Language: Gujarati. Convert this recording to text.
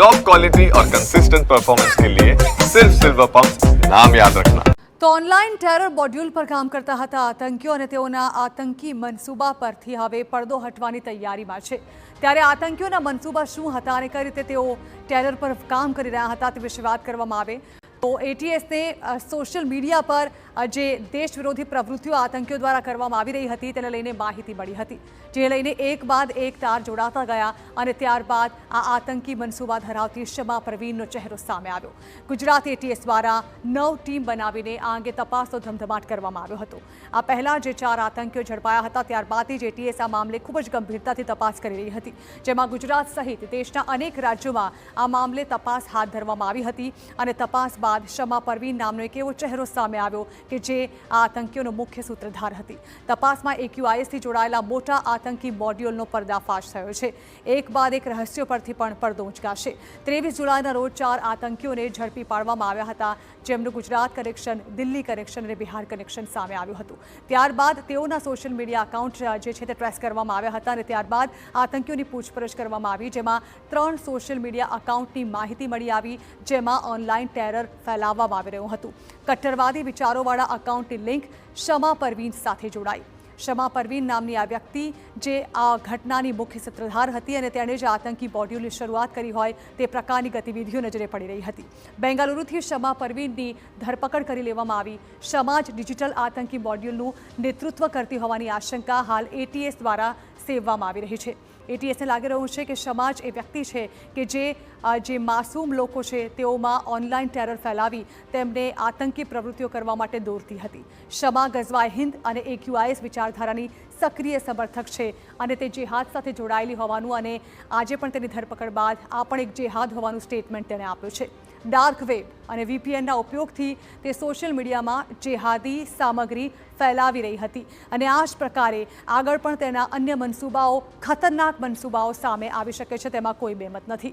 टॉप क्वालिटी और कंसिस्टेंट परफॉर्मेंस के लिए सिर्फ सिल्वर पंप नाम याद रखना। તો ઓનલાઈન ટેરર મોડ્યુલ પર કામ કરતા હતા આતંકીઓ અને તેઓના આતંકી મનસૂબા પરથી હવે પડદો હટવાની તૈયારીમાં છે। ત્યારે આતંકીઓના મનસૂબા શું હતા અને કઈ રીતે તેઓ ટેરર પર કામ કરી રહ્યા હતા તે વિશે વાત કરવામાં આવે તો એટીએસને સોશિયલ મીડિયા પર જે દેશ વિરોધી પ્રવૃત્તિઓ આતંકીઓ દ્વારા કરવામાં આવી રહી હતી તેને લઈને માહિતી મળી હતી, જે લઈને એક બાદ એક તાર જોડાતા ગયા અને ત્યારબાદ આ આતંકી મનસૂબા ધરાવતી શમા પરવીનનો ચહેરો સામે આવ્યો। ગુજરાત એટીએસ દ્વારા 9 ટીમ બનાવીને આ અંગે તપાસનો ધમધમાટ કરવામાં આવ્યો હતો। આ પહેલા જે 4 આતંકીઓ ઝડપાયા હતા ત્યારબાદ જ એટીએસ આ મામલે ખૂબ જ ગંભીરતાથી તપાસ કરી રહી હતી, જેમાં ગુજરાત સહિત દેશના અનેક રાજ્યોમાં આ મામલે તપાસ હાથ ધરવામાં આવી હતી અને તપાસ બાદ શમા પરવીન નામનો એક એવો ચહેરો સામે આવ્યો કે જે આ આતંકીઓનો મુખ્ય સૂત્રધાર હતી। તપાસમાં એક્યુઆઈએસથી જોડાયેલા મોટા આતંકી મોડ્યુલનો પર્દાફાશ થયો છે। એક બાદ એક રહસ્યો પરથી પણ પડદો ઉંચકાશે। 23 જુલાઈના રોજ 4 આતંકીઓને ઝડપી પાડવામાં આવ્યા હતા, જેમનું ગુજરાત કનેક્શન, દિલ્હી કનેક્શન અને બિહાર કનેક્શન સામે આવ્યું હતું। ત્યારબાદ તેઓના સોશિયલ મીડિયા એકાઉન્ટ જે છે તે ટ્રેસ કરવામાં આવ્યા હતા અને ત્યારબાદ આતંકીઓની પૂછપરછ કરવામાં આવી, જેમાં 3 સોશિયલ મીડિયા એકાઉન્ટની માહિતી મળી આવી, જેમાં ઓનલાઈન ટેરર ફેલાવવામાં આવી રહ્યું હતું। કટ્ટરવાદી વિચારોવાળા એકાઉન્ટની લિંક શમા પરવીન સાથે જોડાઈ। શમા પરવીન નામની આ વ્યક્તિ જે આ ઘટનાની મુખ્ય સૂત્રધાર હતી અને તેણે જ આતંકી મોડ્યુલની શરૂઆત કરી હોય તે પ્રકારની ગતિવિધિઓ નજરે પડી રહી હતી। બેંગાલુરુથી શમા પરવીનની ધરપકડ કરી લેવામાં આવી। શમા જ ડિજિટલ આતંકી મોડ્યુલનું નેતૃત્વ કરતી હોવાની આશંકા હાલ એટીએસ દ્વારા સેવવામાં આવી રહી છે। એટીએસને લાગી રહ્યું છે કે શમા જ એ વ્યક્તિ છે કે જે માસૂમ લોકો છે તેઓમાં ઓનલાઈન ટેરર ફેલાવી તેમને આતંકી પ્રવૃત્તિઓ કરવા માટે દોરતી હતી। શમા ગઝવાએ હિન્દ અને એક્યુઆઈએસ વિચારધારાની સક્રિય સમર્થક છે અને તે જેહાદ સાથે જોડાયેલી હોવાનું અને આજે પણ તેની ધરપકડ બાદ આ પણ એક જેહાદ હોવાનું સ્ટેટમેન્ટ તેણે આપ્યું છે। ડાર્ક વેબ અને વીપીએનના ઉપયોગથી તે સોશિયલ મીડિયામાં જેહાદી સામગ્રી ફેલાવી રહી હતી અને આ જ પ્રકારે આગળ પણ તેના અન્ય મનસૂબાઓ, ખતરનાક મનસૂબાઓ સામે આવી શકે છે, તેમાં કોઈ બેમત નથી।